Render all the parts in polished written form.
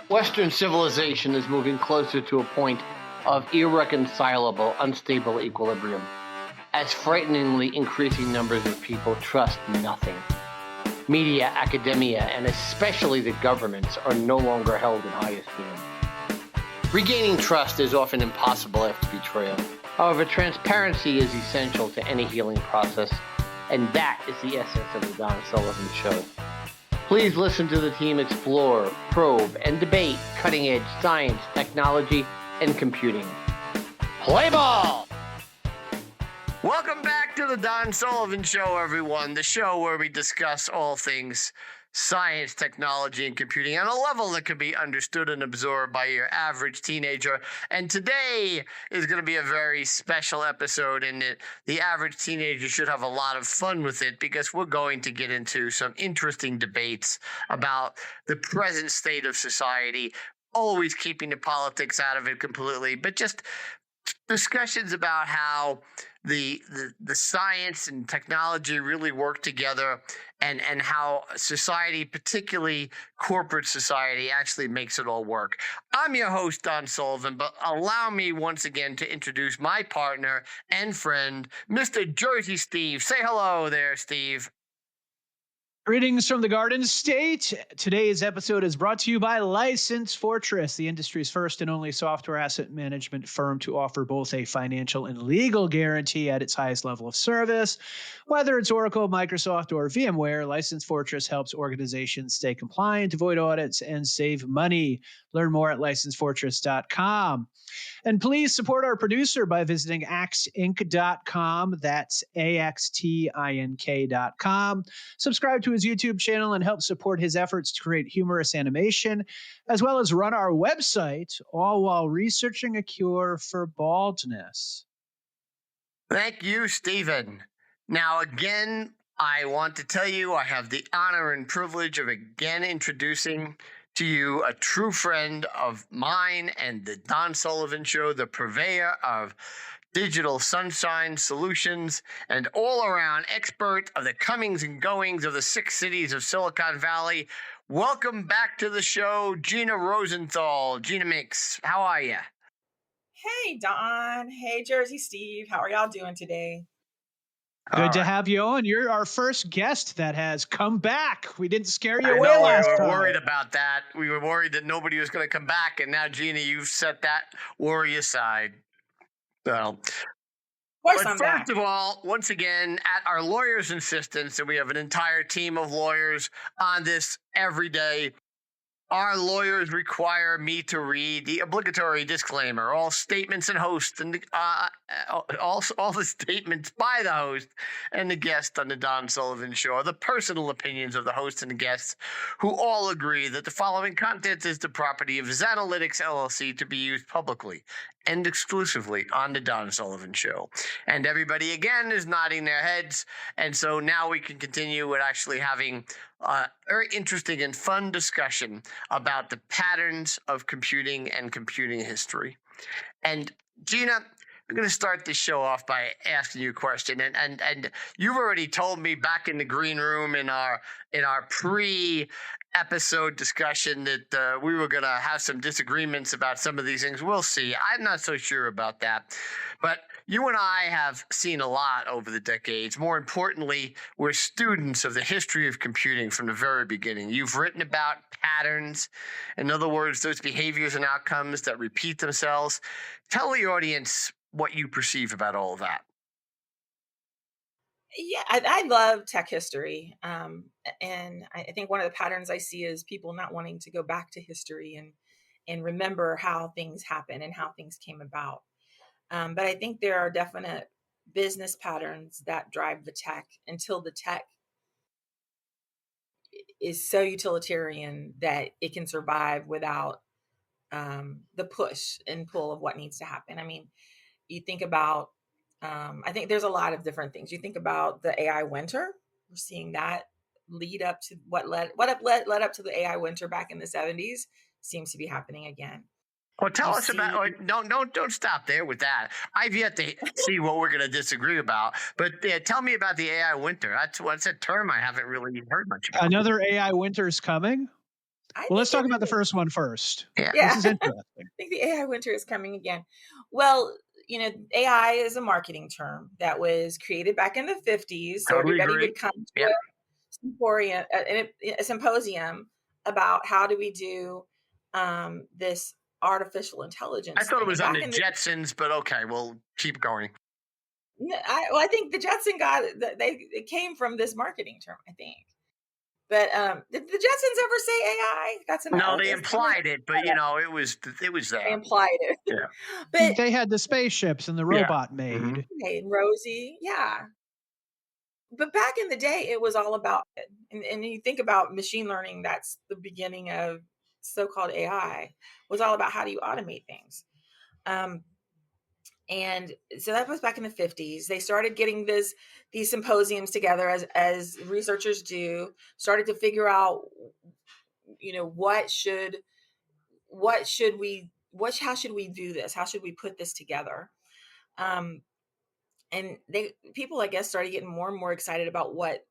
Western civilization is moving closer to a point of irreconcilable, unstable equilibrium, as frighteningly increasing numbers of people trust nothing. Media, academia, and especially the governments are no longer held in high esteem. Regaining trust is often impossible after betrayal. However, transparency is essential to any healing process, and that is the essence of the Don Sullivan Show. Please listen to the team explore, probe, and debate cutting-edge science, technology, and computing. Play ball! Welcome back to the Don Sullivan Show, everyone. The show where we discuss all things science, technology, and computing on a level that can be understood and absorbed by your average teenager. And today is going to be a very special episode, and the average teenager should have a lot of fun with it because we're going to get into some interesting debates about the present state of society, always keeping the politics out of it completely, but just discussions about how the science and technology really work together, and how society, particularly corporate society, actually makes it all work. I'm your host, Don Sullivan, but allow me once again to introduce my partner and friend, Mr. Jersey Steve. Say hello there, Steve. Greetings from the Garden State. Today's episode is brought to you by License Fortress, the industry's first and only software asset management firm to offer both a financial and legal guarantee at its highest level of service. Whether it's Oracle, Microsoft, or VMware, License Fortress helps organizations stay compliant, avoid audits, and save money. Learn more at licensefortress.com. And please support our producer by visiting axtink.com. That's axtink.com. Subscribe to his YouTube channel and help support his efforts to create humorous animation, as well as run our website, all while researching a cure for baldness. Thank you, Stephen. Now, again, I want to tell you I have the honor and privilege of again introducing to you a true friend of mine and the Don Sullivan Show, the purveyor of digital sunshine solutions and all-around expert of the comings and goings of the 6 cities of Silicon Valley. Welcome back to the show, Gina Rosenthal. Gina Mix, how are you? Hey, Don. Hey, Jersey Steve. How are y'all doing today? Good to have you on. You're our first guest that has come back. We didn't scare you away last time. We were worried about that. We were worried that nobody was going to come back, and now, Gina, you've set that worry aside. So, first of all, once again, at our lawyer's insistence, and we have an entire team of lawyers on this every day, our lawyers require me to read the obligatory disclaimer. All statements and hosts and all the statements by the host and the guest on the Don Sullivan Show are the personal opinions of the host and the guests, who all agree that the following content is the property of Xanalytics LLC to be used publicly and exclusively on the Don Sullivan Show. And everybody, again, is nodding their heads. And so now we can continue with actually having a very interesting and fun discussion about the patterns of computing and computing history. And Gina, I'm going to start this show off by asking you a question. And you've already told me back in the green room in our pre-episode discussion that we were going to have some disagreements about some of these things. We'll see. I'm not so sure about that. But you and I have seen a lot over the decades. More importantly, we're students of the history of computing from the very beginning. You've written about patterns. In other words, those behaviors and outcomes that repeat themselves. Tell the audience what you perceive about all of that. Yeah, I love tech history. And I think one of the patterns I see is people not wanting to go back to history and remember how things happen and how things came about. But I think there are definite business patterns that drive the tech until the tech is so utilitarian that it can survive without the push and pull of what needs to happen. I mean, you think about, I think there's a lot of different things. You think about the AI winter. We're seeing that lead up to what led up to the AI winter back in the 70s seems to be happening again. Well, tell us about. Don't stop there with that. I've yet to see what we're going to disagree about. But tell me about the AI winter. That's a term I haven't really heard much about. Another AI winter is coming. Well, let's talk about the first one first. Yeah. This is interesting. I think the AI winter is coming again. Well, AI is a marketing term that was created back in the 50s. So Totally everybody agree. would come to Yep. a symposium about how do we do this artificial intelligence. I thought it thing. was And on back the in Jetsons, but okay, we'll keep going. I think the Jetson it came from this marketing term, I think. But did the Jetsons ever say AI? No, they implied it, but it was there. They implied it. Yeah. But They had the spaceships and the robot maid. Mm-hmm. okay, Rosie, yeah. But back in the day, it was all about it. And you think about machine learning, that's the beginning of so-called AI, was all about how do you automate things. And so that was back in the 50s. They started getting these symposiums together as researchers do, started to figure out, how should we do this? How should we put this together? And people, I guess, started getting more and more excited about what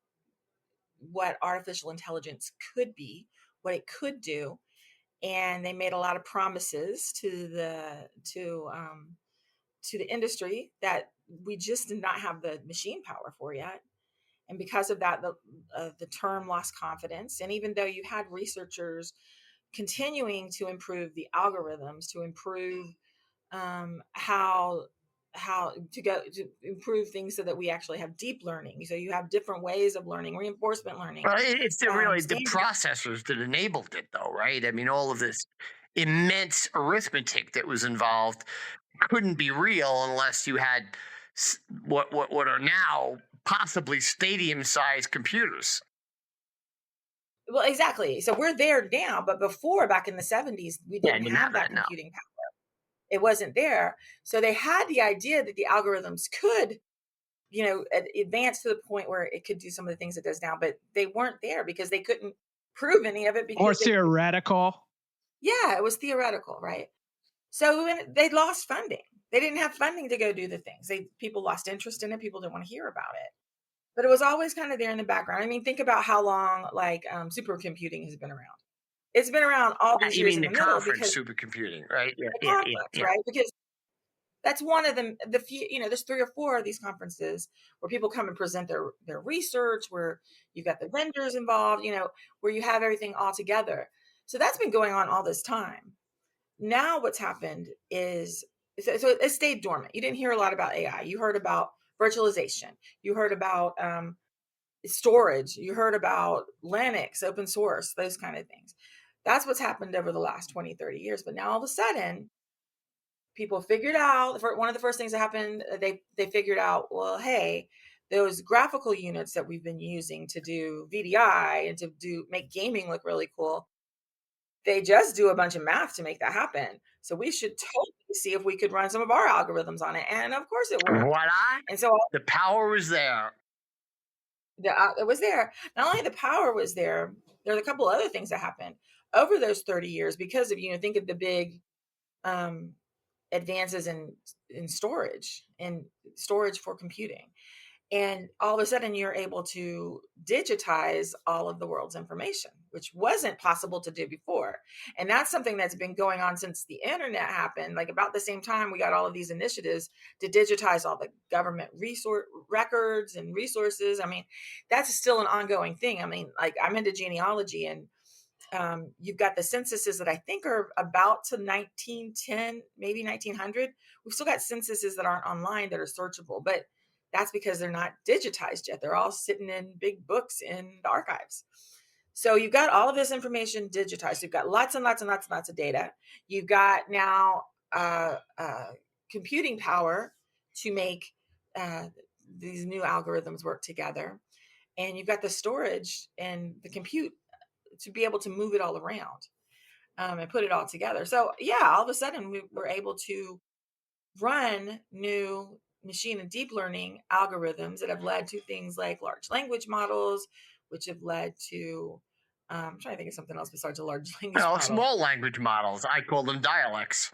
artificial intelligence could be, what it could do. And they made a lot of promises to the industry that we just did not have the machine power for yet. And because of that, the term lost confidence. And even though you had researchers continuing to improve the algorithms, to improve how to improve things so that we actually have deep learning. So you have different ways of learning, reinforcement learning. Well, it's really the processors that enabled it, though, right? I mean, all of this immense arithmetic that was involved couldn't be real unless you had what are now possibly stadium-sized computers. Well, exactly. So we're there now, but before, back in the 70s, we didn't have that computing power. It wasn't there. So they had the idea that the algorithms could, advance to the point where it could do some of the things it does now, but they weren't there because they couldn't prove any of it. Or theoretical. Yeah, it was theoretical, right? So they lost funding. They didn't have funding to go do the things. People lost interest in it. People didn't want to hear about it. But it was always kind of there in the background. I mean, think about how long supercomputing has been around. It's been around all these years in the middle. Conference supercomputing, right? Yeah, the conference, right? Because that's one of them. The few, there's 3 or 4 of these conferences where people come and present their research, where you've got the vendors involved, where you have everything all together. So that's been going on all this time. Now what's happened is, so it stayed dormant. You didn't hear a lot about AI. You heard about virtualization. You heard about storage. You heard about Linux, open source, those kind of things. That's what's happened over the last 20, 30 years. But now all of a sudden, people figured out, one of the first things that happened, they figured out, well, hey, those graphical units that we've been using to do VDI and to make gaming look really cool, they just do a bunch of math to make that happen. So we should totally see if we could run some of our algorithms on it. And of course it worked. Voila. And so the power was there. It was there. Not only the power was there, there's a couple other things that happened over those 30 years because of, think of the big advances in storage for computing. And all of a sudden you're able to digitize all of the world's information, which wasn't possible to do before. And that's something that's been going on since the internet happened. Like about the same time, we got all of these initiatives to digitize all the government records and resources. I mean, that's still an ongoing thing. I mean, like I'm into genealogy, and you've got the censuses that I think are about to 1910, maybe 1900. We've still got censuses that aren't online that are searchable, but that's because they're not digitized yet. They're all sitting in big books in the archives. So you've got all of this information digitized. You've got lots and lots and lots and lots of data. You've got now computing power to make these new algorithms work together. And you've got the storage and the compute to be able to move it all around and put it all together. So yeah, all of a sudden we were able to run new machine and deep learning algorithms that have led to things like large language models, which have led to, I'm trying to think of something else besides a large language model. Small language models. I call them dialects.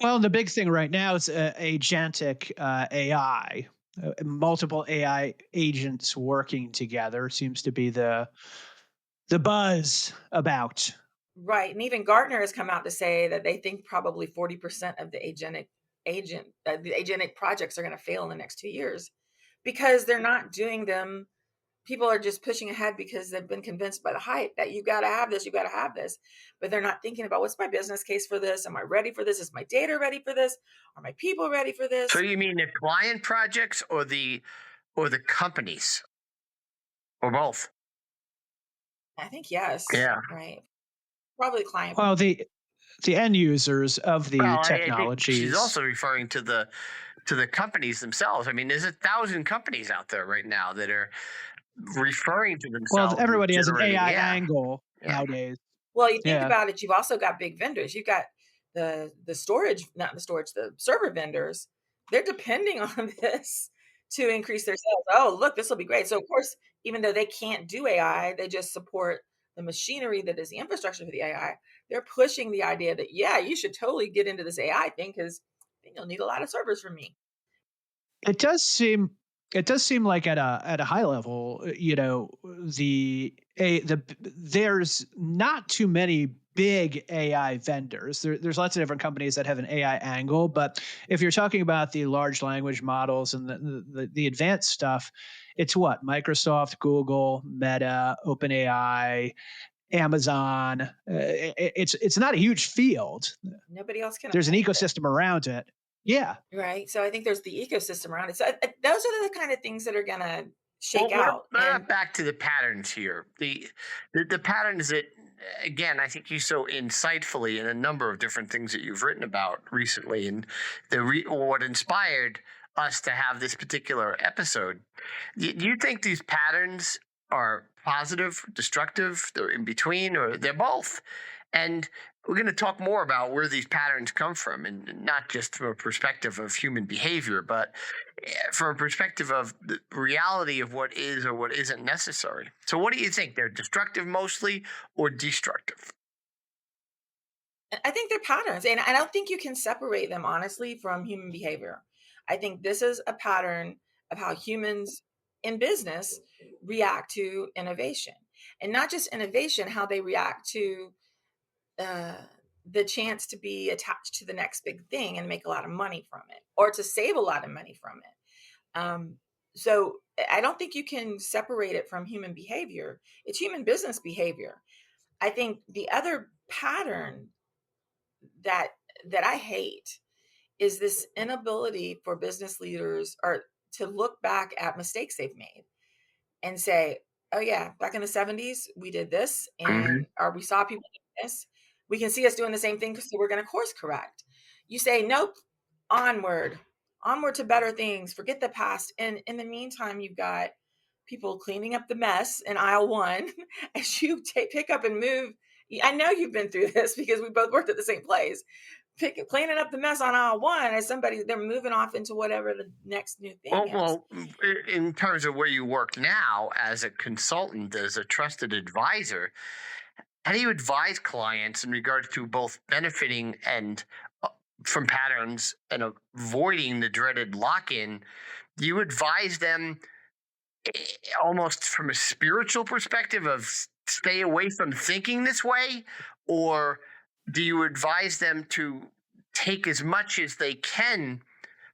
Well, the big thing right now is agentic AI. Multiple AI agents working together seems to be the the buzz about. Right. And even Gartner has come out to say that they think probably 40% of the agentic projects are going to fail in the next 2 years because they're not doing them. People are just pushing ahead because they've been convinced by the hype that you got to have this, you got to have this, but they're not thinking about what's my business case for this? Am I ready for this? Is my data ready for this? Are my people ready for this? So you mean the client projects or the companies or both? I think yes. Yeah. Right. Probably client. Well, the end users of the Well, I think technologies. she's also referring to the companies themselves. I mean, there's 1,000 companies out there right now that are referring to themselves. Well, everybody has an generating- AI yeah. angle Yeah. nowadays. Well, you think Yeah. about it, you've also got big vendors. You've got the storage, not the storage, the server vendors. They're depending on this to increase their sales. Oh, look, this will be great. So of course, even though they can't do AI, they just support the machinery that is the infrastructure for the AI. They're pushing the idea that, yeah, you should totally get into this AI thing because you'll need a lot of servers from me. It does seem like at a high level, there's not too many big AI vendors. There's lots of different companies that have an AI angle, but if you're talking about the large language models and the advanced stuff, it's what Microsoft, Google, Meta, OpenAI, Amazon. It's not a huge field. Nobody else can. There's an ecosystem around it. Yeah. Right. So I think there's the ecosystem around it. So those are the kind of things that are going to shake out. And back to the patterns here. The patterns that, again, I think you so insightfully in a number of different things that you've written about recently, and what inspired us to have this particular episode. Do you think these patterns are positive, destructive, they're in between, or they're both? And we're going to talk more about where these patterns come from, and not just from a perspective of human behavior, but from a perspective of the reality of what is or what isn't necessary. So what do you think? They're destructive mostly or destructive? I think they're patterns, and I don't think you can separate them, honestly, from human behavior. I think this is a pattern of how humans in business react to innovation, and not just innovation, how they react to the chance to be attached to the next big thing and make a lot of money from it, or to save a lot of money from it. So I don't think you can separate it from human behavior. It's human business behavior. I think the other pattern that I hate is this inability for business leaders or to look back at mistakes they've made and say, oh yeah, back in the 70s, we did this, and or we saw people do this. We can see us doing the same thing, so we're going to course correct. You say, nope, onward to better things, forget the past. And in the meantime, you've got people cleaning up the mess in aisle one as you pick up and move. I know you've been through this because we both worked at the same place. Cleaning up the mess on aisle one as somebody, they're moving off into whatever the next new thing is. Well, in terms of where you work now as a consultant, as a trusted advisor, how do you advise clients in regards to both benefiting and from patterns and avoiding the dreaded lock-in? Do you advise them almost from a spiritual perspective of stay away from thinking this way? Or do you advise them to take as much as they can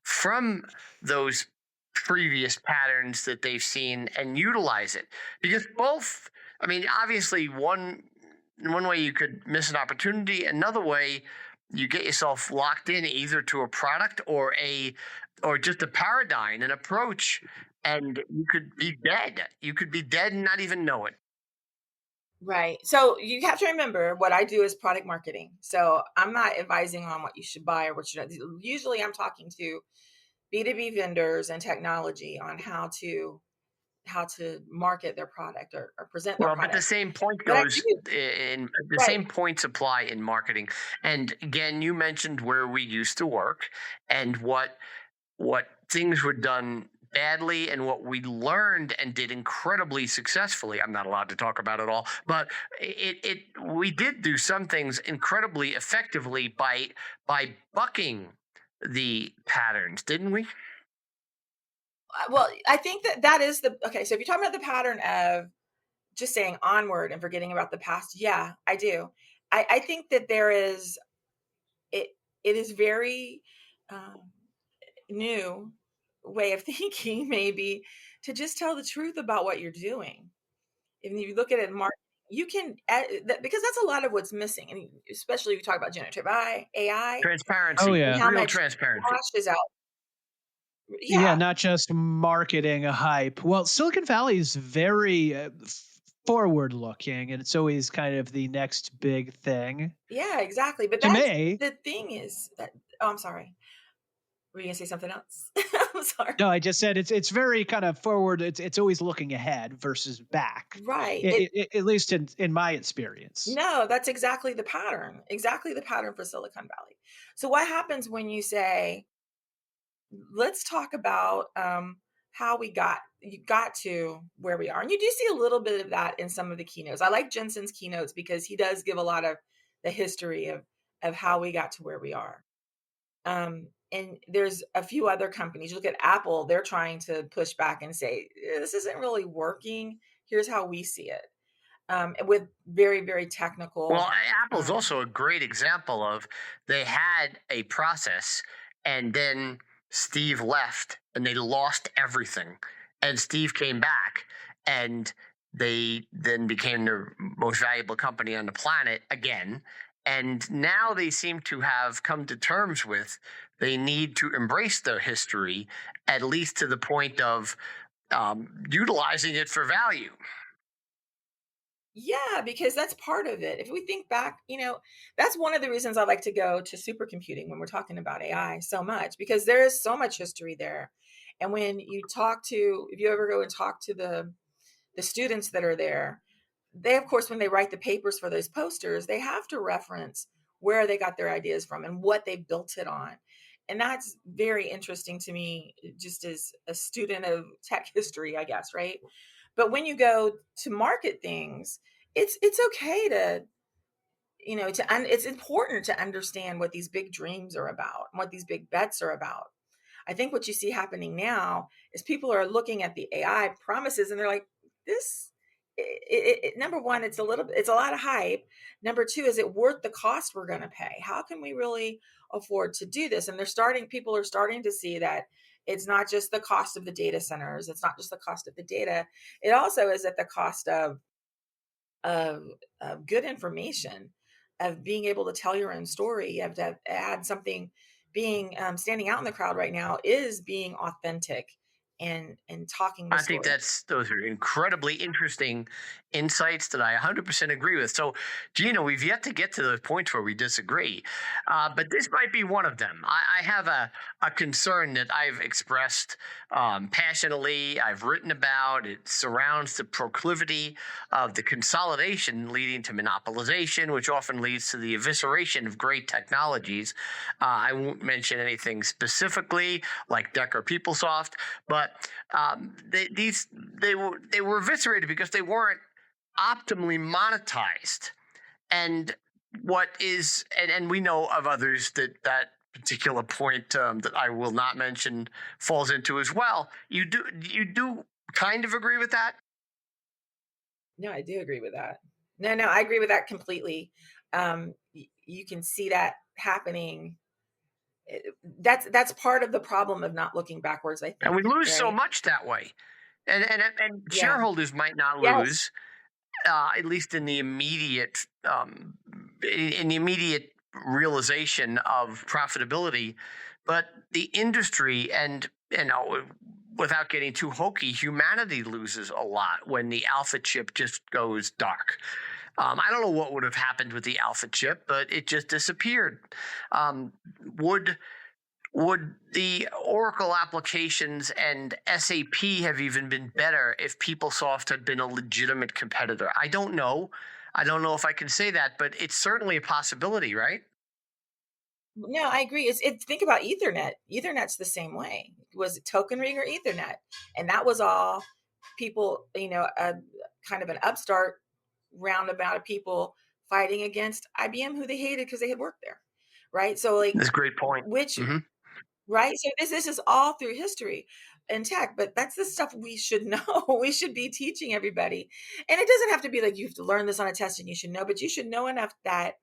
from those previous patterns that they've seen and utilize it? Because both, I mean, obviously one way you could miss an opportunity, another way you get yourself locked in either to a product or just a paradigm, an approach, and you could be dead. You could be dead and not even know it. Right. So you have to remember what I do is product marketing. So I'm not advising on what you should buy or what you don't. Usually I'm talking to B2B vendors and technology on how to market their product or present their product. But the same point same points apply in marketing. And again, you mentioned where we used to work and what things were done badly and what we learned and did incredibly successfully. I'm not allowed to talk about it all, but we did do some things incredibly effectively by bucking the patterns, didn't we? Well, I think that is okay. So if you're talking about the pattern of just saying onward and forgetting about the past. Yeah, I do. I think that there is it. It is very new way of thinking, maybe, to just tell the truth about what you're doing. If you look at it in marketing, you can because that's a lot of what's missing, and especially if you talk about generative AI Oh Transparency, and yeah. how real much transparency. trash is out. Yeah, Yeah, not just marketing a hype. Well, Silicon Valley is very forward looking, and it's always kind of the next big thing. yeah, exactly. But To that's me, the thing is that. Oh, I'm sorry. Were you gonna say something else? I'm sorry. no, I just said it's very kind of forward. It's always looking ahead versus back. Right. At least in my experience. No, that's exactly the pattern. Exactly the pattern for Silicon Valley. So what happens when you say, let's talk about how you got to where we are? And you do see a little bit of that in some of the keynotes. I like Jensen's keynotes because he does give a lot of the history of how we got to where we are. And there's a few other companies. You look at Apple, they're trying to push back and say, this isn't really working. Here's how we see it. With very, very Well, technical. Apple's also a great example of they had a process and then Steve left and they lost everything. And Steve came back and they then became the most valuable company on the planet again. And now they seem to have come to terms with they need to embrace their history, at least to the point of utilizing it for value. Yeah, because that's part of it. If we think back, that's one of the reasons I like to go to supercomputing when we're talking about AI so much, because there is so much history there. And when if you ever go and talk to the students that are there, they, of course, when they write the papers for those posters, they have to reference where they got their ideas from and what they built it on. And that's very interesting to me, just as a student of tech history, I guess, right? But when you go to market things, it's okay to, it's important to understand what these big dreams are about and what these big bets are about. I think what you see happening now is people are looking at the AI promises and they're like, this, number one, it's a lot of hype. Number two, is it worth the cost we're going to pay? How can we really afford to do this? And people are starting to see that it's not just the cost of the data centers. It's not just the cost of the data. It also is at the cost of, of good information, of being able to tell your own story. You have to add something. Being standing out in the crowd right now is being authentic and talking the I think story. those are incredibly interesting insights that I 100% agree with. So, Gina, we've yet to get to the points where we disagree, but this might be one of them. I have a concern that I've expressed passionately. I've written about. It surrounds the proclivity of the consolidation leading to monopolization, which often leads to the evisceration of great technologies. I won't mention anything specifically like Deck or PeopleSoft, but they were eviscerated because they weren't optimally monetized. And and we know of others that particular point that I will not mention falls into as well. You do kind of agree with that? No, I do agree with that. No, I agree with that completely. You can see that happening. That's part of the problem of not looking backwards, I And think, we lose so right? much that way. And Yeah. shareholders might not Yes. lose, at least in the immediate realization of profitability, but the industry and without getting too hokey, humanity loses a lot when the alpha chip just goes dark. I don't know what would have happened with the alpha chip, but it just disappeared. Um, would would the Oracle applications and SAP have even been better if PeopleSoft had been a legitimate competitor? I don't know. I don't know if I can say that, but it's certainly a possibility, right? No, I agree. It's think about Ethernet. Ethernet's the same way. Was it token ring or Ethernet? And that was all people, a kind of an upstart roundabout of people fighting against IBM, who they hated because they had worked there. Right. So, like, That's a great point. which, Hmm. right. So this is all through history. in tech, but that's the stuff we should know. We should be teaching everybody. And it doesn't have to be like you have to learn this on a test and you should know, but you should know enough that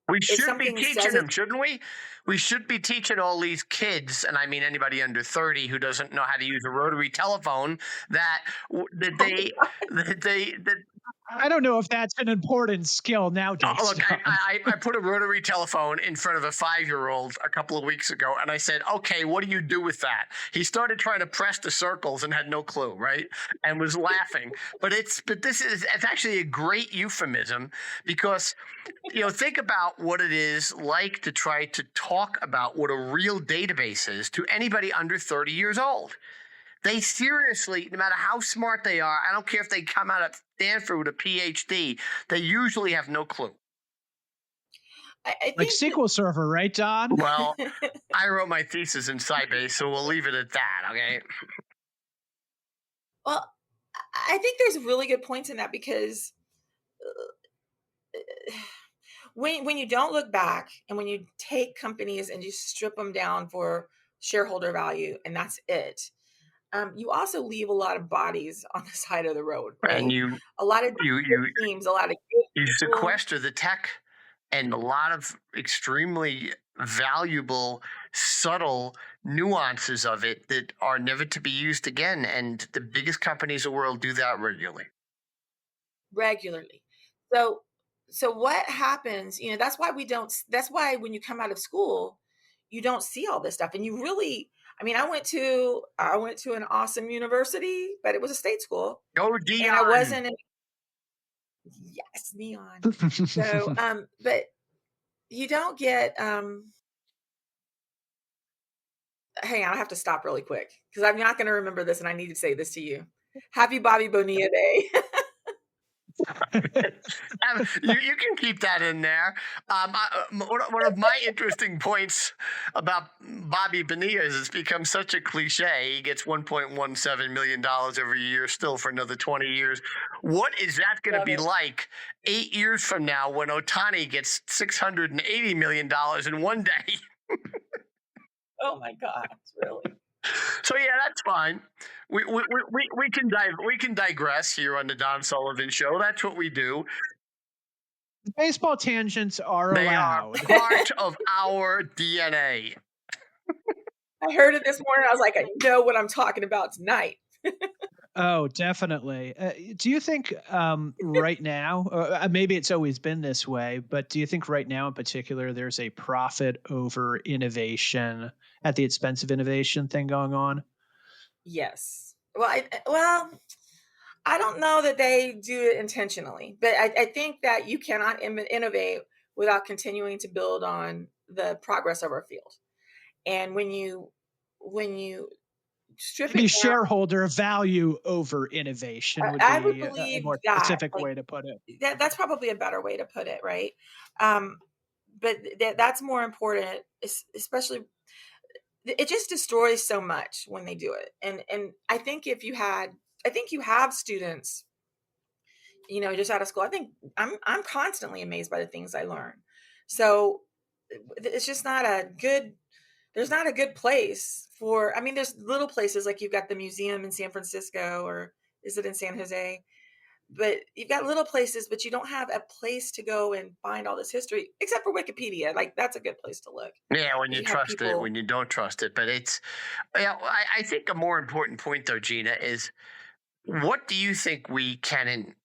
We if should be something teaching says them, it's shouldn't we? We should be teaching all these kids, and I mean anybody under 30 who doesn't know how to use a rotary telephone, that I don't know if that's an important skill nowadays. look, John. I put a rotary telephone in front of a 5-year-old a couple of weeks ago, and I said, okay, what do you do with that? He started trying to press the circles and had no clue, right? And was laughing. But it's actually a great euphemism, because, think about what it is like to try to talk about what a real database is to anybody under 30 years old. They seriously, no matter how smart they are, I don't care if they come out of Stanford with a PhD, they usually have no clue. I Like think SQL Server, right, Don? Well, I wrote my thesis in Sybase, so we'll leave it at that, okay? well, I think there's really good points in that, because when you don't look back and when you take companies and you strip them down for shareholder value and that's it, you also leave a lot of bodies on the side of the road, right? And you A lot of you good teams, a lot of good you people. sequester the tech and a lot of extremely valuable, subtle nuances of it that are never to be used again. And the biggest companies in the world do that regularly. So what happens, that's why that's why when you come out of school, you don't see all this stuff. And you really, I went to an awesome university, but it was a state school. Go And Dion. I wasn't yes, neon. So but you don't get hang on, I have to stop really quick because I'm not going to remember this and I need to say this to you. Happy Bobby Bonilla Day. You can keep that in there. One of my interesting points about Bobby Bonilla is it's become such a cliche. He gets $1.17 million every year still for another 20 years. What is that going to be like 8 years from now when Otani gets $680 million in one day? Oh my God, really? So yeah, that's fine. We can digress here on the Don Sullivan Show. That's what we do. Baseball tangents are They allowed. are part of our DNA. I heard it this morning. I was like, I know what I'm talking about tonight. Oh, definitely. Do you think right now, maybe it's always been this way, but do you think right now in particular there's a profit over innovation at the expense of innovation thing going on? Yes. Well, I don't know that they do it intentionally, but I think that you cannot innovate without continuing to build on the progress of our field. And when you strip it Maybe down, shareholder value over innovation would I would be a believe more that, specific like, way to put it. that's probably a better way to put it, right? But that's more important, especially it just destroys so much when they do it. And I think you have students, just out of school. I think I'm constantly amazed by the things I learn. So it's just there's not a good place for, there's little places like you've got the museum in San Francisco, or is it in San Jose? But you've got little places, but you don't have a place to go and find all this history, except for Wikipedia. Like, that's a good place to look. Yeah, when you You have trust it, people- when you don't trust it. But it's, I think a more important point though, Gina, is what do you think we can and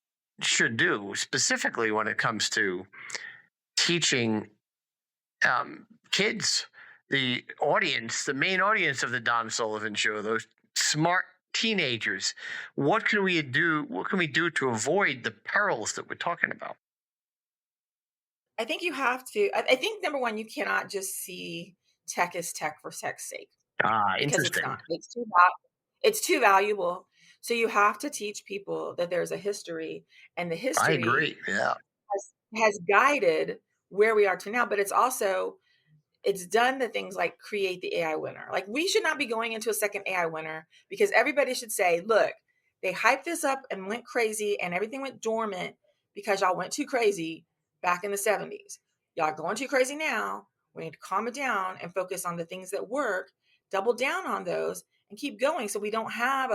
should do specifically when it comes to teaching kids, the audience, the main audience of the Don Sullivan Show, those smart teenagers? What can we do? What can we do to avoid the perils that we're talking about? I think you have to. I think number one, you cannot just see tech as tech for tech's sake, because it's Interesting. not. It's too valuable. So you have to teach people that there's a history, and the I history agree. Yeah. has guided where we are to now. But it's done the things like create the AI winner. Like, we should not be going into a second AI winner, because everybody should say, look, they hyped this up and went crazy and everything went dormant because y'all went too crazy back in the 70s. Y'all going too crazy now. We need to calm it down and focus on the things that work, double down on those, and keep going, so we don't have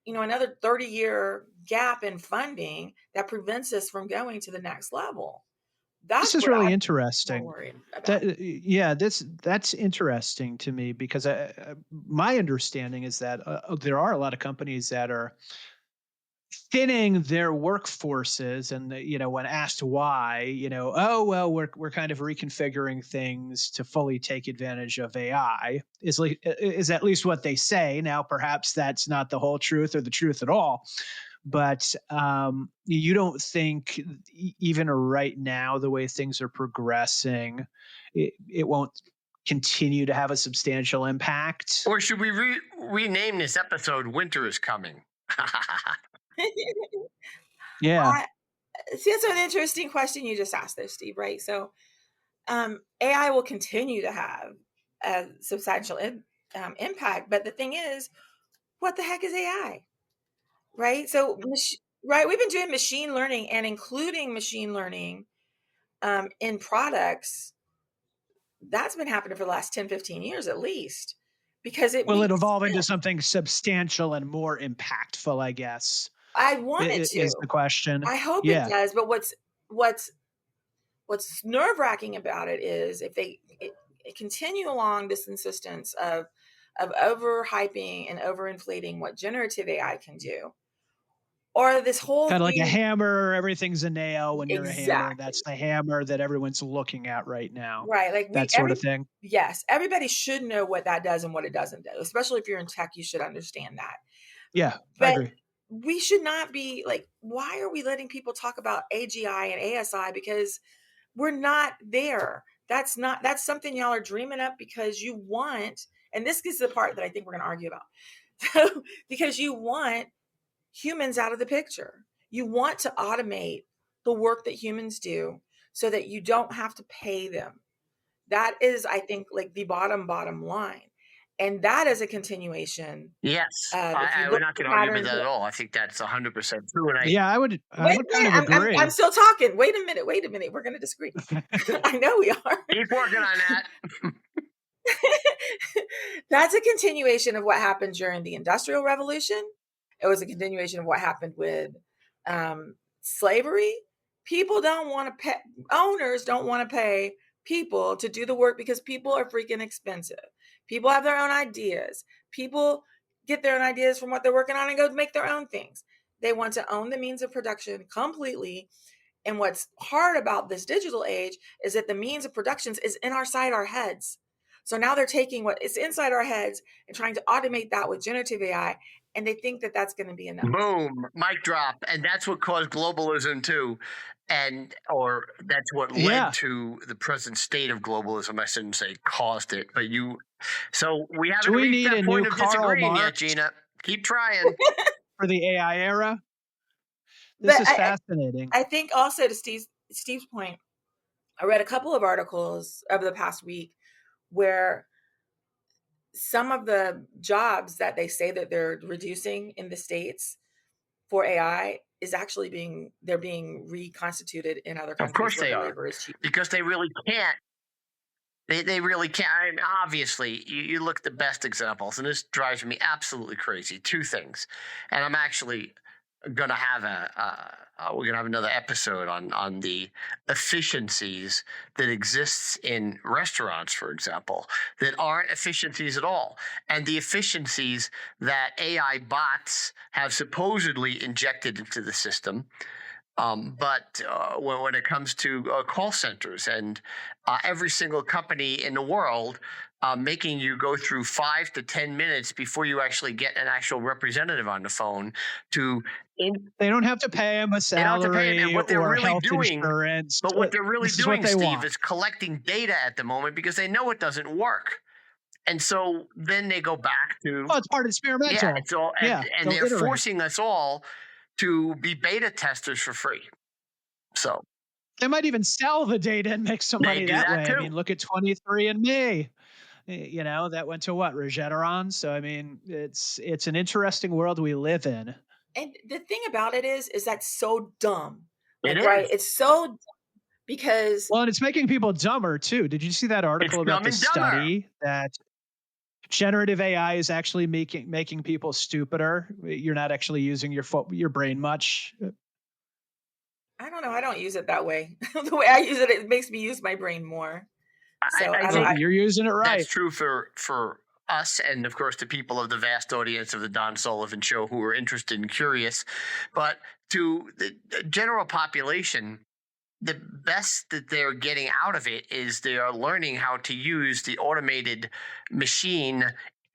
another 30-year gap in funding that prevents us from going to the next level. That's This is what really I'm interesting. worried about. That's interesting to me, because my understanding is that there are a lot of companies that are thinning their workforces, and when asked why, oh well, we're kind of reconfiguring things to fully take advantage of AI, is at least what they say. Now, perhaps that's not the whole truth or the truth at all, but you don't think even right now, the way things are progressing, it won't continue to have a substantial impact? Or should we rename this episode "Winter is Coming"? Yeah. See, that's an interesting question you just asked there, Steve, right? So AI will continue to have a substantial impact, but the thing is, what the heck is AI, right? So, right, we've been doing machine learning, and including machine learning in products. That's been happening for the last 10, 15 years at least, because it Will it makes evolve into sense. something substantial and more impactful, I guess, I want it is to. the question. I hope it Yeah. does. But what's nerve-wracking about it is if they continue along this insistence of overhyping and overinflating what generative AI can do, or this whole Kind of like a thing. hammer, everything's a nail when you're a hammer, and Exactly. that's the hammer that everyone's looking at right now. Right. Like That sort of thing. yes, everybody should know what that does and what it doesn't do. Especially if you're in tech, you should understand that. Yeah, I But agree. we should not be like, why are we letting people talk about AGI and ASI? Because we're not there. That's something y'all are dreaming up because you want, and this is the part that I think we're going to argue about. Because you want humans out of the picture. You want to automate the work that humans do so that you don't have to pay them. That is, I think, like the bottom line. And that is a continuation. Yes, If you we're look not at the going to argue with patterns. that at all. I think that's 100% true. And Yeah, I would Wait a kind of minute, I'm agree. still talking. Wait a minute. We're going to disagree. I know we are. keep working on that. That's a continuation of what happened during the Industrial Revolution. It was a continuation of what happened with slavery. People don't want to pay, owners don't want to pay people to do the work because people are freaking expensive. People have their own ideas. People get their own ideas from what they're working on and go make their own things. They want to own the means of production completely. And what's hard about this digital age is that the means of productions is inside our heads. So now they're taking what is inside our heads and trying to automate that with generative AI, and they think that that's going to be enough. Boom, mic drop. And that's what caused globalism too. Or that's what led to the present state of globalism. I shouldn't say caused it, but so we haven't reached that point of disagreeing yet, Gina. Keep trying. For the AI era. This is fascinating. I think also to Steve's point, I read a couple of articles over the past week where some of the jobs that they say that they're reducing in the States for AI is actually being reconstituted in other countries. Of course they are, labor is cheap. because they really can't. They really can't. I mean, obviously, you look at the best examples, and this drives me absolutely crazy. Two things, and I'm actually going to have we're going to have another episode on the efficiencies that exists in restaurants, for example, that aren't efficiencies at all. And the efficiencies that AI bots have supposedly injected into the system. But when it comes to call centers and every single company in the world making you go through 5 to 10 minutes before you actually get an actual representative on the phone they don't have to pay them a salary and what they're or really health doing, insurance. but what they're really doing, Steve, is is collecting data at the moment because they know it doesn't work. And so then they go back to... Oh, it's part of experimental. Yeah, it's all, and they're forcing us all to be beta testers for free. So they might even sell the data and make some money that way. Too. I mean, look at 23andMe. That went to what? Regeneron. So I mean, it's an interesting world we live in. And the thing about it is that's so dumb. Right? It's so dumb because and it's making people dumber too. Did you see that article about the study that generative AI is actually making people stupider. You're not actually using your brain much. I don't know. I don't use it that way. The way I use it, it makes me use my brain more. So I I think don't. You're using it right. that's true for us and, of course, the people of the vast audience of the Don Sullivan Show who are interested and curious. But to the general population, the best that they're getting out of it is they are learning how to use the automated machine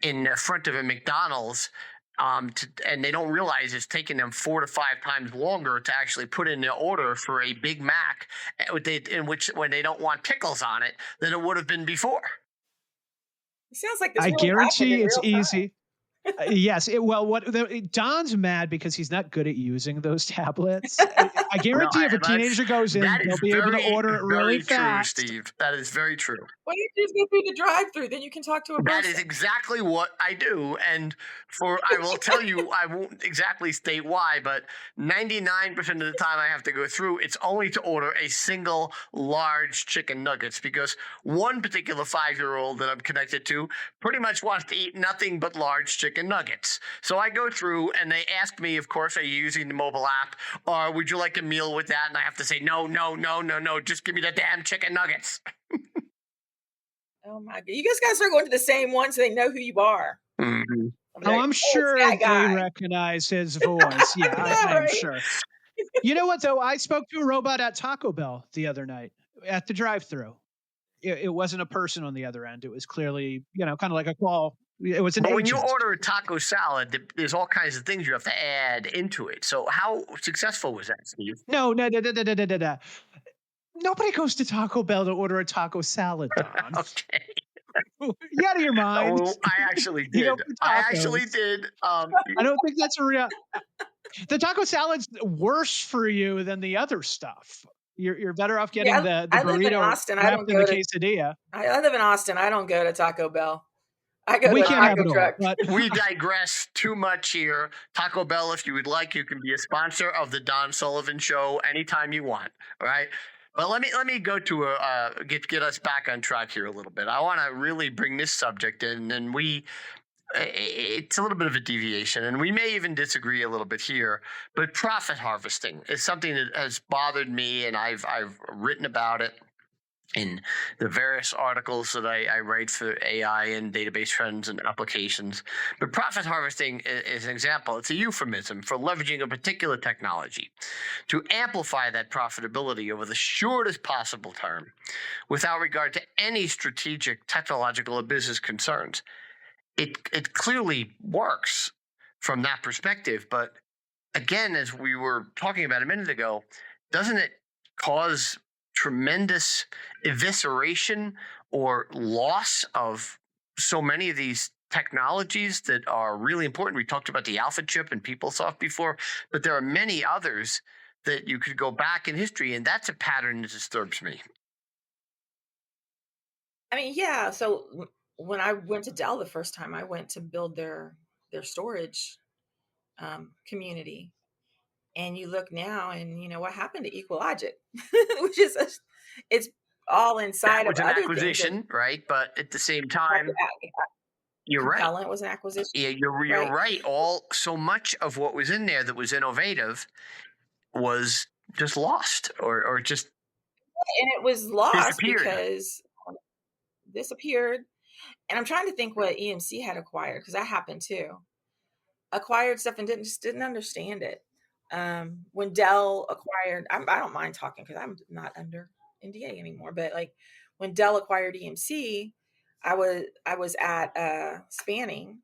in front of a McDonald's. And they don't realize it's taking them 4 to 5 times longer to actually put in the order for a Big Mac, in which when they don't want pickles on it, than it would have been before. It sounds like this I really happened guarantee in it's real time. easy. Yes. Don's mad because he's not good at using those tablets. I guarantee if a teenager goes in, they'll be able to order it really fast. True, Steve. That is very true. Why don't you just go through the drive-through? Then you can talk to a person. That is exactly what I do. And I will tell you, I won't exactly state why, but 99% of the time I have to go through, it's only to order a single large chicken nuggets, because one particular 5-year-old that I'm connected to pretty much wants to eat nothing but large chicken nuggets. So I go through and they ask me, of course, are you using the mobile app, or would you like a meal with that? And I have to say, no, just give me the damn chicken nuggets. Oh my God! You guys gotta start going to the same one so they know who you are. Mm-hmm. I'm sure they recognize his voice. Yeah, I'm sure. You know what, though? I spoke to a robot at Taco Bell the other night at the drive-thru. It wasn't a person on the other end. It was clearly, kind of like a call. It was an agent. When you order a taco salad, there's all kinds of things you have to add into it. So how successful was that, Steve? No. Nobody goes to Taco Bell to order a taco salad, Don. Okay. You out of your mind. Oh, I actually did. I don't think that's a real. The taco salad's worse for you than the other stuff. You're better off getting the burrito. I live in Austin. I don't go to quesadilla. I live in Austin. I don't go to Taco Bell. I go to a taco truck. We digress too much here. Taco Bell, if you would like, you can be a sponsor of the Don Sullivan Show anytime you want. All right. But let me go to get us back on track here a little bit. I want to really bring this subject in, and it's a little bit of a deviation, and we may even disagree a little bit here. But profit harvesting is something that has bothered me, and I've written about it in the various articles that I write for AI and database trends and applications. But profit harvesting is an example. It's a euphemism for leveraging a particular technology to amplify that profitability over the shortest possible term without regard to any strategic, technological, or business concerns. It clearly works from that perspective. But again, as we were talking about a minute ago, doesn't it cause tremendous evisceration or loss of so many of these technologies that are really important? We talked about the Alpha chip and PeopleSoft before, but there are many others that you could go back in history, and that's a pattern that disturbs me. I mean, yeah. So when I went to Dell the first time, I went to build their storage community. And you look now, and what happened to EqualLogic, which is it's all inside of an other acquisition, things right? But at the same time, you're Compellant right. Was an acquisition. Yeah, you're right. So much of what was in there that was innovative was just lost, or just and it was lost disappeared. Because disappeared. And I'm trying to think what EMC had acquired, because that happened too. Acquired stuff and didn't understand it. When Dell acquired, I don't mind talking because I'm not under NDA anymore, but like when Dell acquired EMC, I was at Spanning,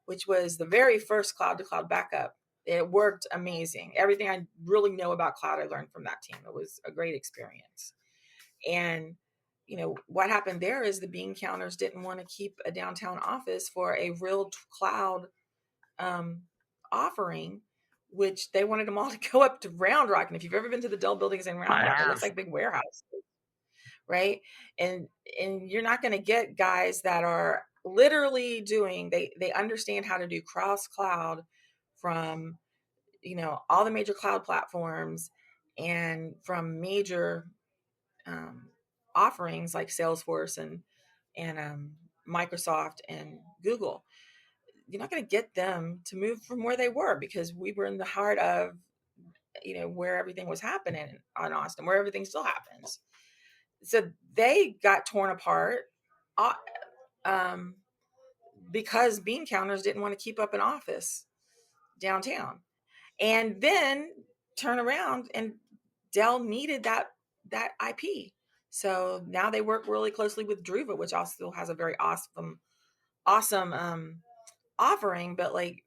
which was the very first cloud-to-cloud backup. It worked amazing. Everything I really know about cloud, I learned from that team. It was a great experience. And what happened there is the bean counters didn't want to keep a downtown office for a real cloud offering, which they wanted them all to go up to Round Rock. And if you've ever been to the Dell buildings in Round Rock, it looks like big warehouses, right? And you're not going to get guys that are literally doing, they understand how to do cross cloud from, all the major cloud platforms and from major offerings like Salesforce and Microsoft and Google. You're not going to get them to move from where they were, because we were in the heart of, where everything was happening on Austin, where everything still happens. So they got torn apart because bean counters didn't want to keep up an office downtown, and then turn around, and Dell needed that IP. So now they work really closely with Druva, which also has a very awesome offering, but like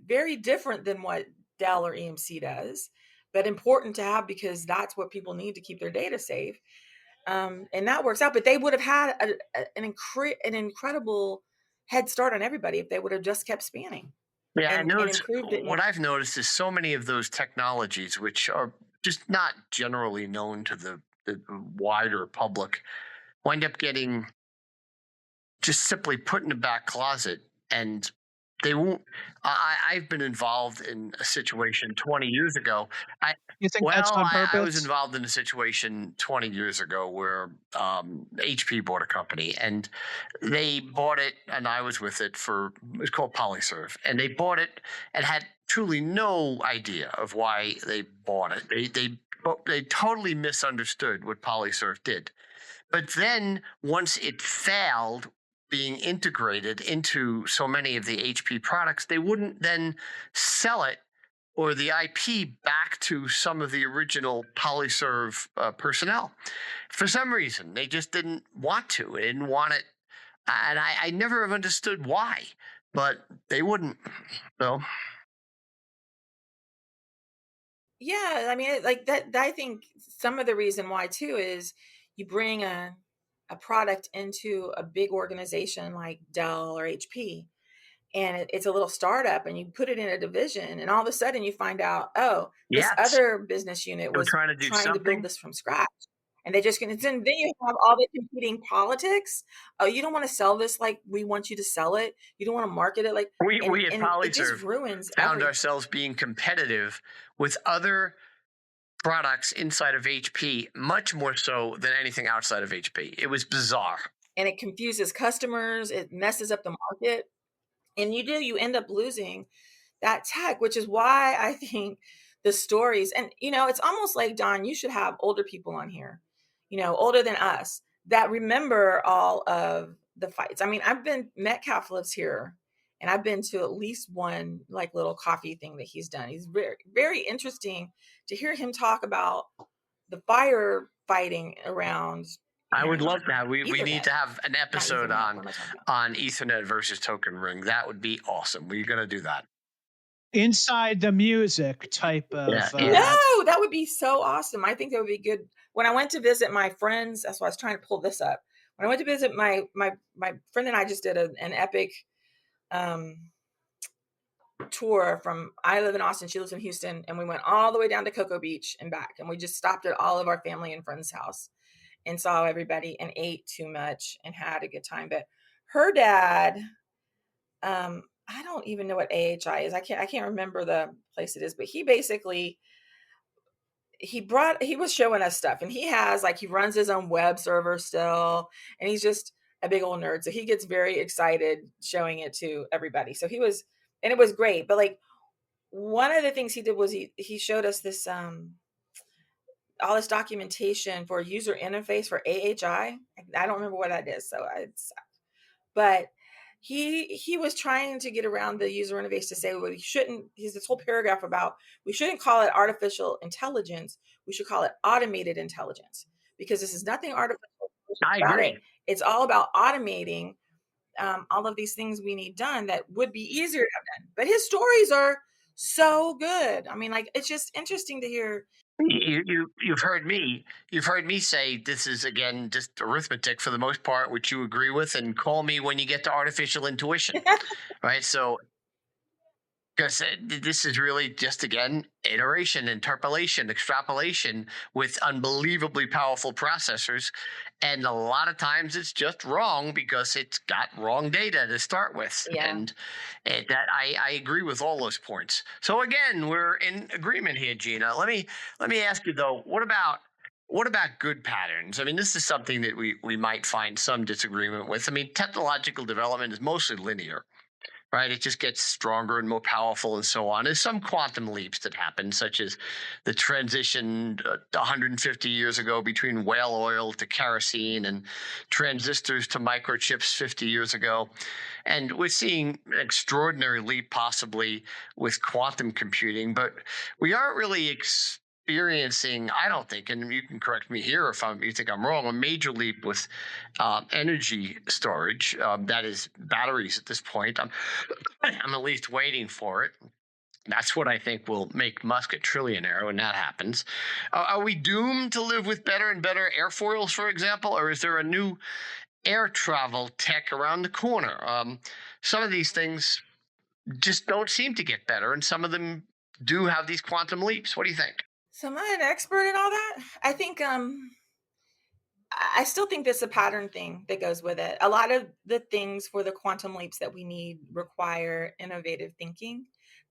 very different than what Dell or EMC does, but important to have because that's what people need to keep their data safe. And that works out. But they would have had an incredible head start on everybody if they would have just kept spanning. Yeah, and improved it. What I've noticed is so many of those technologies, which are just not generally known to the wider public, wind up getting just simply put in the back closet, and they won't. I've been involved in a situation 20 years ago. You think that's on purpose? I was involved in a situation 20 years ago where HP bought a company, and they bought it, and I was with it it was called PolyServe, and they bought it and had truly no idea of why they bought it. They totally misunderstood what PolyServe did. But then once it failed being integrated into so many of the HP products, they wouldn't then sell it or the IP back to some of the original PolyServe personnel. For some reason, they just didn't want to. They didn't want it. And I never have understood why, but they wouldn't. So. Yeah, I mean, like that. I think some of the reason why too is you bring a product into a big organization like Dell or HP, and it's a little startup, and you put it in a division, and all of a sudden you find out, oh, this other business unit was trying to build this from scratch. And they just then you have all the competing politics. Oh, you don't want to sell this like we want you to sell it. You don't want to market it like we at PolyServe it just ruins found ourselves being competitive with other products inside of HP, much more so than anything outside of HP. It was bizarre. And it confuses customers. It messes up the market. And you end up losing that tech, which is why I think the stories, and, it's almost like, Don, you should have older people on here, older than us, that remember all of the fights. I mean, Metcalf lives here, and I've been to at least one like little coffee thing that he's done. He's very, very interesting to hear him talk about the firefighting around. I would love that. We need to have an episode on Ethernet versus Token Ring. That would be awesome. We're going to do that. Inside the music type of... No, that would be so awesome. I think that would be good. When I went to visit my friends, that's why I was trying to pull this up. When I went to visit my friend, and I just did an epic tour from, I live in Austin, she lives in Houston, and we went all the way down to Cocoa Beach and back. And we just stopped at all of our family and friends' house and saw everybody and ate too much and had a good time. But her dad, I don't even know what AHI is. I can't remember the place it is, but he basically, he was showing us stuff, and he runs his own web server still, and he's just a big old nerd. So he gets very excited showing it to everybody. So and it was great. But like, one of the things he did was he showed us this, all this documentation for user interface for AHI. I don't remember what that is. But he was trying to get around the user interface to say, well, he's this whole paragraph about, we shouldn't call it artificial intelligence. We should call it automated intelligence, because this is nothing artificial. I agree. It's all about automating all of these things we need done that would be easier to have done. But his stories are so good. I mean, like, it's just interesting to hear. You've heard me say this is, again, just arithmetic for the most part, which you agree with, and call me when you get to artificial intuition, right? So, because this is really just, again, iteration, interpolation, extrapolation with unbelievably powerful processors. And a lot of times it's just wrong because it's got wrong data to start with. Yeah. And that I agree with all those points. So again, we're in agreement here, Gina. Let me ask you though, what about what about good patterns? I mean, this is something that we might find some disagreement with. I mean, technological development is mostly linear, right? It just gets stronger and more powerful and so on. There's some quantum leaps that happen, such as the transition 150 years ago between whale oil to kerosene and transistors to microchips 50 years ago. And we're seeing an extraordinary leap possibly with quantum computing, but we aren't really experiencing, I don't think, and you can correct me here if you think I'm wrong, a major leap with energy storage. That is batteries at this point. I'm at least waiting for it. That's what I think will make Musk a trillionaire when that happens. Are we doomed to live with better and better airfoils, for example, or is there a new air travel tech around the corner? Some of these things just don't seem to get better, and some of them do have these quantum leaps. What do you think? So am I an expert in all that? I think I still think there's a pattern thing that goes with it. A lot of the things for the quantum leaps that we need require innovative thinking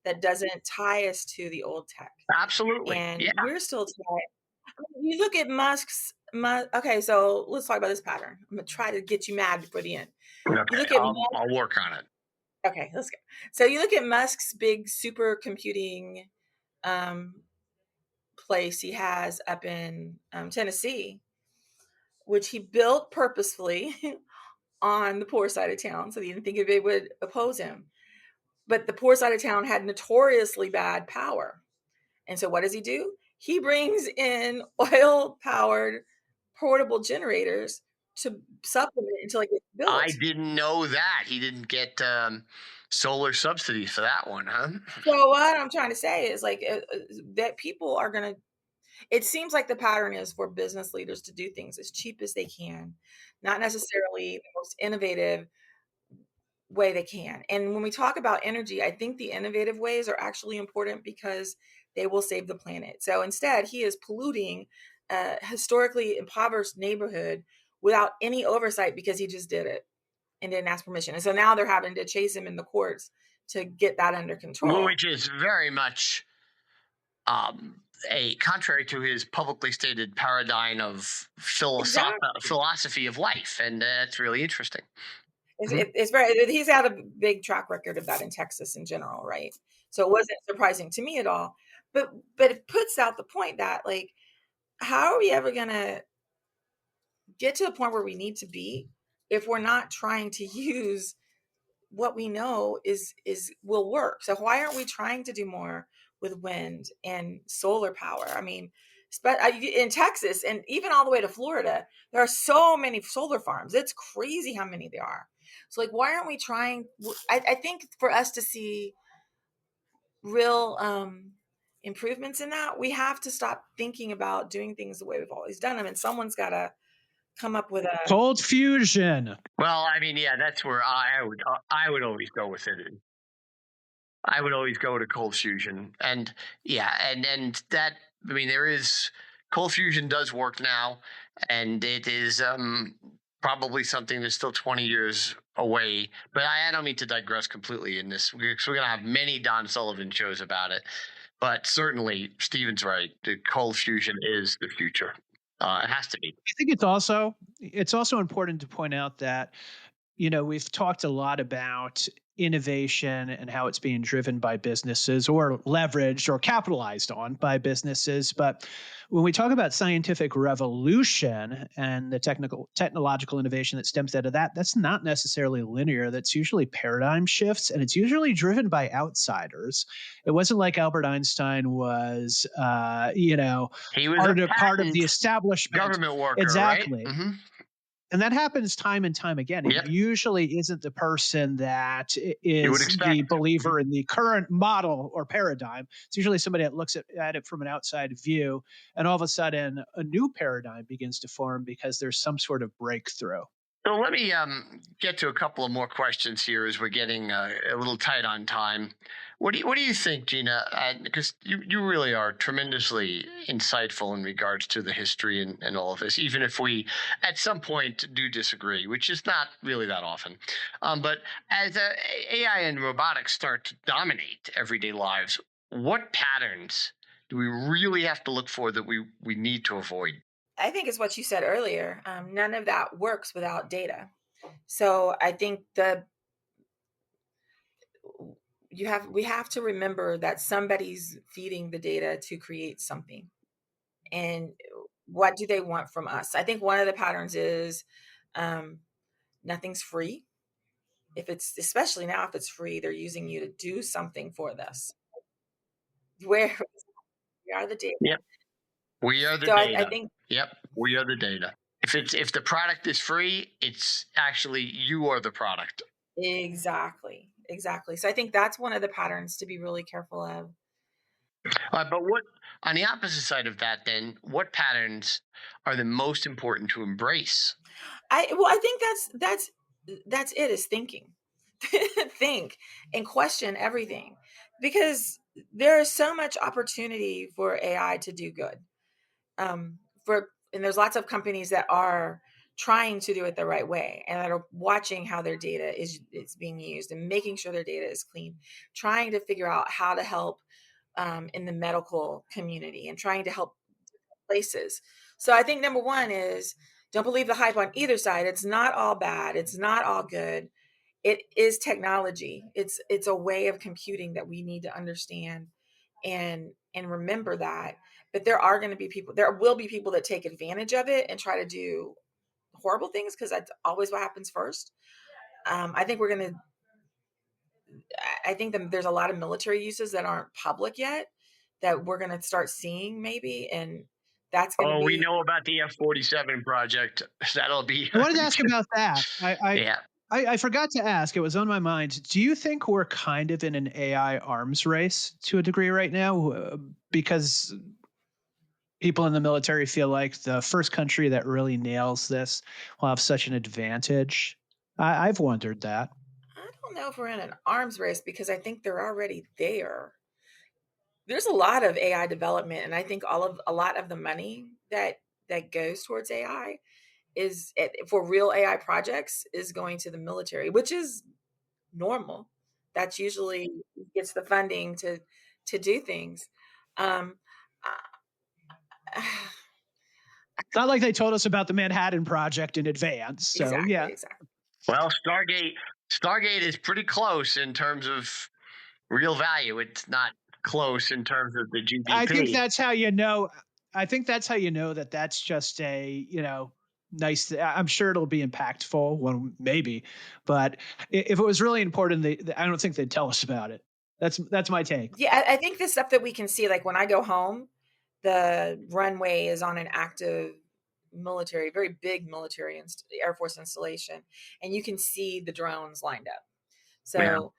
that doesn't tie us to the old tech. Absolutely. And Yeah. we're still tied. You look at okay, so let's talk about this pattern. I'm gonna try to get you mad before the end. Okay. You look at I'll work on it. Okay, let's go. So you look at Musk's big supercomputing place he has up in Tennessee, which he built purposefully on the poor side of town, so he didn't think they would oppose him. But the poor side of town had notoriously bad power. And so what does he do? He brings in oil-powered portable generators to supplement until it gets built. I didn't know that. He didn't get solar subsidies for that one, huh? So what I'm trying to say is like that people are going to, it seems like the pattern is for business leaders to do things as cheap as they can, not necessarily the most innovative way they can. And when we talk about energy, I think the innovative ways are actually important because they will save the planet. So instead, he is polluting a historically impoverished neighborhood without any oversight because he just did it and didn't ask permission. And so now they're having to chase him in the courts to get that under control. Which is very much a contrary to his publicly stated paradigm of philosophy of life. And that's really interesting. It's very, he's had a big track record of that in Texas in general, right? So it wasn't surprising to me at all. But it puts out the point that, like, how are we ever going to get to the point where we need to be if we're not trying to use what we know is will work? So why aren't we trying to do more with wind and solar power? I mean, in Texas and even all the way to Florida, there are so many solar farms. It's crazy how many there are. So like, why aren't we trying? I think for us to see real improvements in that, we have to stop thinking about doing things the way we've always done them. And someone's got to come up with a cold fusion. Well, I mean, yeah, that's where I would always go with it. I would always go to cold fusion, and yeah, and that, I mean, there is, cold fusion does work now, and it is probably something that's still 20 years away. But I don't mean to digress completely in this. We're going to have many Don Sullivan shows about it. But certainly, Stephen's right. The cold fusion is the future. It has to be. I think it's also important to point out that, you know, we've talked a lot about innovation and how it's being driven by businesses or leveraged or capitalized on by businesses. But when we talk about scientific revolution and the technological innovation that stems out of that, that's not necessarily linear. That's usually paradigm shifts, and it's usually driven by outsiders. It wasn't like Albert Einstein was, He was part of the establishment. Government worker, exactly. Right? Mm-hmm. And that happens time and time again. Yep. It usually isn't the person that is the believer in the current model or paradigm. It's usually somebody that looks at it from an outside view, and all of a sudden a new paradigm begins to form because there's some sort of breakthrough. So let me get to a couple of more questions here as we're getting a little tight on time. What do you think, Gina? Because you really are tremendously insightful in regards to the history and all of this, even if we at some point do disagree, which is not really that often. But as AI and robotics start to dominate everyday lives, what patterns do we really have to look for that we need to avoid? I think it's what you said earlier. None of that works without data. So I think we have to remember that somebody's feeding the data to create something. And what do they want from us? I think one of the patterns is nothing's free. If it's, especially now, if it's free, they're using you to do something for this. Where we are the data. Yep. We are the So data. I think, Yep. We are the data. If the product is free, it's actually you are the product. exactly. So I think that's one of the patterns to be really careful of. But what on the opposite side of that, then, what patterns are the most important to embrace? I think that's it, is thinking. Think and question everything, because there is so much opportunity for AI to do good. And there's lots of companies that are trying to do it the right way and that are watching how their data is being used and making sure their data is clean, trying to figure out how to help in the medical community and trying to help places. So I think number one is, don't believe the hype on either side. It's not all bad. It's not all good. It is technology. It's a way of computing that we need to understand and remember that. But there will be people that take advantage of it and try to do horrible things, because that's always what happens first. I think there's a lot of military uses that aren't public yet that we're going to start seeing maybe, and that's going to Oh, be. we know about the F-47 project. That'll be. I wanted to ask about that. Yeah. I forgot to ask. It was on my mind. Do you think we're kind of in an AI arms race to a degree right now? Because people in the military feel like the first country that really nails this will have such an advantage. I've wondered that. I don't know if we're in an arms race, because I think they're already there. There's a lot of AI development, and I think a lot of the money that goes towards AI for real AI projects is going to the military, which is normal. That's usually gets the funding to do things. Um, uh, It's not like they told us about the Manhattan Project in advance. So yeah. exactly. Well, Stargate is pretty close in terms of real value. It's not close in terms of the GDP. I think that's how you know. I think that's how you know that that's just a, nice. I'm sure it'll be impactful. Well, maybe, but if it was really important, I don't think they'd tell us about it. That's my take. Yeah, I think the stuff that we can see, like when I go home, the runway is on an active military, very big military Air Force installation, and you can see the drones lined up. So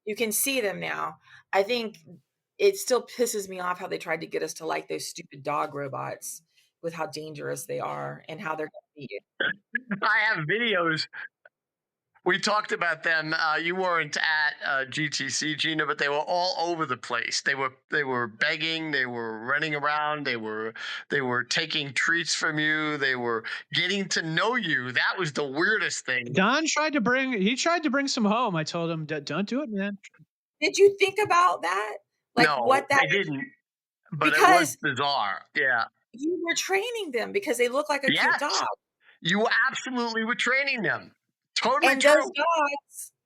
you can see them now. I think it still pisses me off how they tried to get us to like those stupid dog robots, with how dangerous they are and how they're going to beat you. I have videos. We talked about them. You weren't at GTC, Gina, but they were all over the place. They were begging. They were running around. They were taking treats from you. They were getting to know you. That was the weirdest thing. Don tried to bring some home. I told him, don't do it, man. Did you think about that? Like no, what that I didn't. But it was because bizarre. Yeah. you were training them because they look like a cute dog. You absolutely were training them. Totally And true.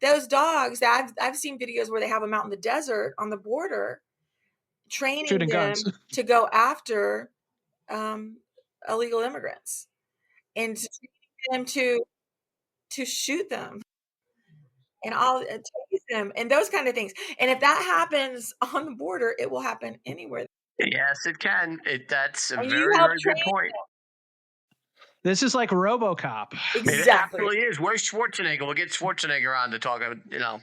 those dogs that I've seen videos where they have them out in the desert on the border, training Shooting them guns. to go after illegal immigrants and to train them to shoot them and all tase them and those kind of things. And if that happens on the border, it will happen anywhere. Yes, it can. That's a And very, you help very train good point. This is like RoboCop. Exactly. It absolutely is. Where's Schwarzenegger? We'll get Schwarzenegger on to talk. All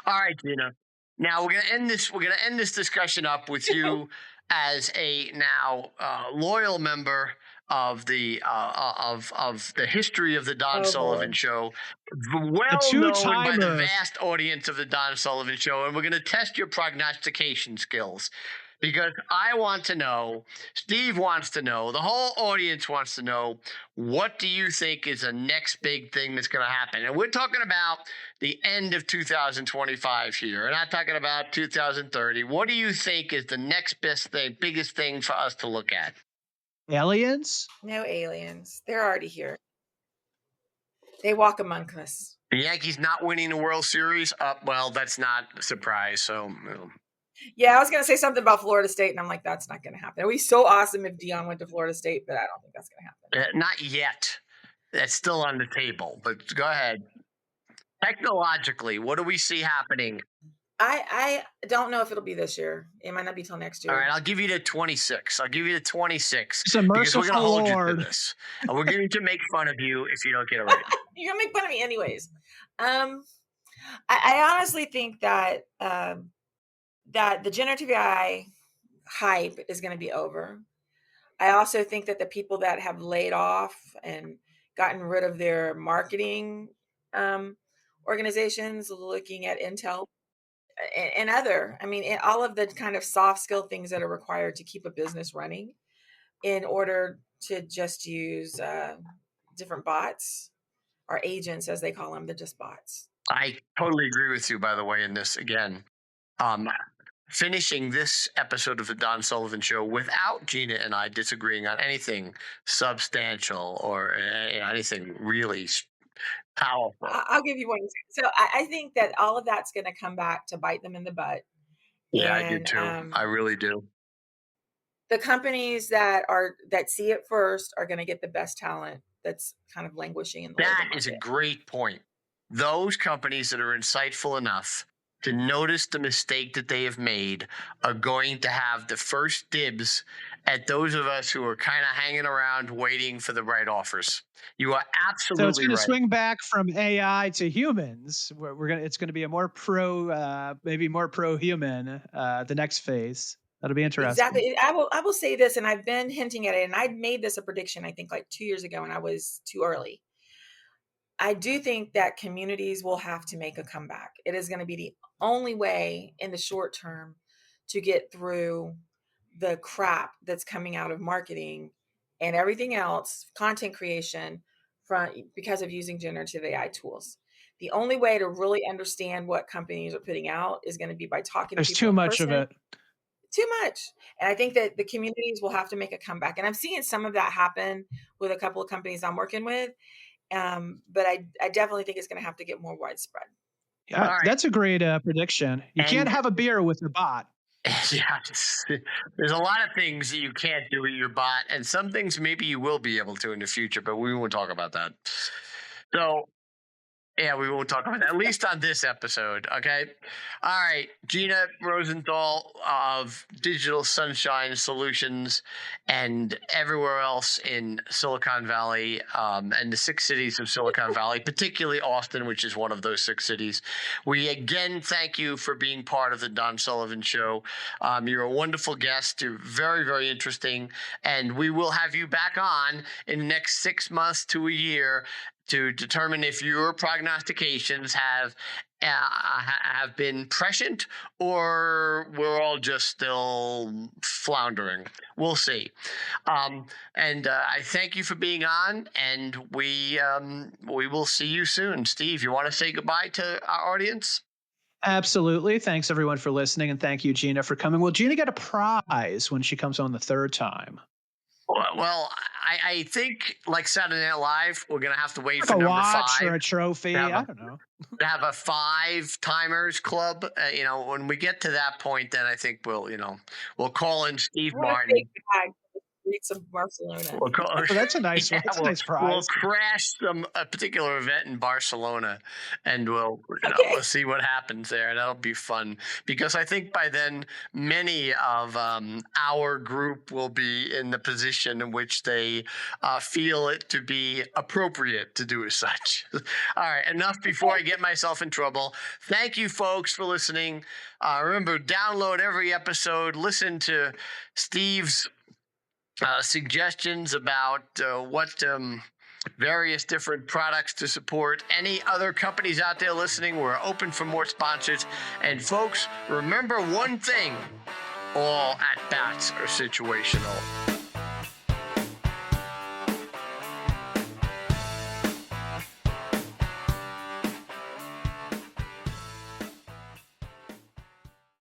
right, Gina. Now we're gonna end this. We're gonna end this discussion up with you as a now loyal member of the history of the Don Sullivan Show, well known by the vast audience of the Don Sullivan Show, and we're gonna test your prognostication skills. Because I want to know, Steve wants to know, the whole audience wants to know, what do you think is the next big thing that's going to happen? And we're talking about the end of 2025 here. We're not talking about 2030. What do you think is the next best thing, biggest thing for us to look at? Aliens? No aliens. They're already here. They walk among us. The Yankees not winning the World Series? Well, that's not a surprise. So, Yeah, I was going to say something about Florida State, and I'm like, that's not going to happen. It would be so awesome if Dion went to Florida State, but I don't think that's going to happen. not yet. That's still on the table, but go ahead. Technologically, what do we see happening? I don't know if it'll be this year. It might not be till next year. All right, I'll give you the 26. I'll give you the 26 It's a because we're going to merciful hold Lord. you to this. And we're going to make fun of you if you don't get it right. You're going to make fun of me anyways. I honestly think that that the generative AI hype is going to be over. I also think that the people that have laid off and gotten rid of their marketing organizations, looking at Intel and other, all of the kind of soft skill things that are required to keep a business running in order to just use different bots or agents, as they call them. They're just bots. I totally agree with you, by the way, in this again. Finishing this episode of the Don Sullivan Show without Gina and I disagreeing on anything substantial or anything really powerful. I'll give you one. So I think that all of that's going to come back to bite them in the butt. Yeah, I do too. I really do. The companies that see it first are going to get the best talent that's kind of languishing in the labor market. That is a great point. Those companies that are insightful enough to notice the mistake that they have made are going to have the first dibs at those of us who are kind of hanging around waiting for the right offers. You are absolutely right. So it's going to swing back from AI to humans. It's going to be a more maybe more pro-human. The next phase. That'll be interesting. Exactly. I will say this, and I've been hinting at it, and I made this a prediction, I think, like 2 years ago, and I was too early. I do think that communities will have to make a comeback. It is going to be the only way in the short term to get through the crap that's coming out of marketing and everything else, content creation, because of using generative AI tools. The only way to really understand what companies are putting out is going to be by talking to people. There's too much of it. Too much. And I think that the communities will have to make a comeback. And I'm seeing some of that happen with a couple of companies I'm working with. But I definitely think it's going to have to get more widespread. Yeah, right. That's a great prediction. You can't have a beer with a bot. Yeah, there's a lot of things that you can't do with your bot, and some things maybe you will be able to in the future, but we won't talk about that. So, yeah, we won't talk about that, at least on this episode, okay? All right, Gina Rosenthal of Digital Sunshine Solutions and everywhere else in Silicon Valley and the 6 cities of Silicon Valley, particularly Austin, which is one of those 6 cities. We again thank you for being part of the Don Sullivan Show. You're a wonderful guest. You're very, very interesting, and we will have you back on in the next 6 months to a year to determine if your prognostications have been prescient or we're all just still floundering. We'll see. And I thank you for being on, and we will see you soon. Steve, you want to say goodbye to our audience? Absolutely. Thanks, everyone, for listening, and thank you, Gina, for coming. Will Gina get a prize when she comes on the 3rd time? Well, I think like Saturday Night Live, we're going to have to wait for a number watch 5. or a trophy. I don't know. To have a 5 timers club. When we get to that point, then I think we'll call in Steve Martin. Some Barcelona. That's a nice one. That's a nice prize. We'll crash a particular event in Barcelona, and we'll see what happens there. That'll be fun because I think by then many of our group will be in the position in which they feel it to be appropriate to do as such. All right, enough before I get myself in trouble. Thank you, folks, for listening. Remember, download every episode. Listen to Steve's suggestions about what various different products to support. Any other companies out there listening, we're open for more sponsors. And folks, remember one thing, all at-bats are situational.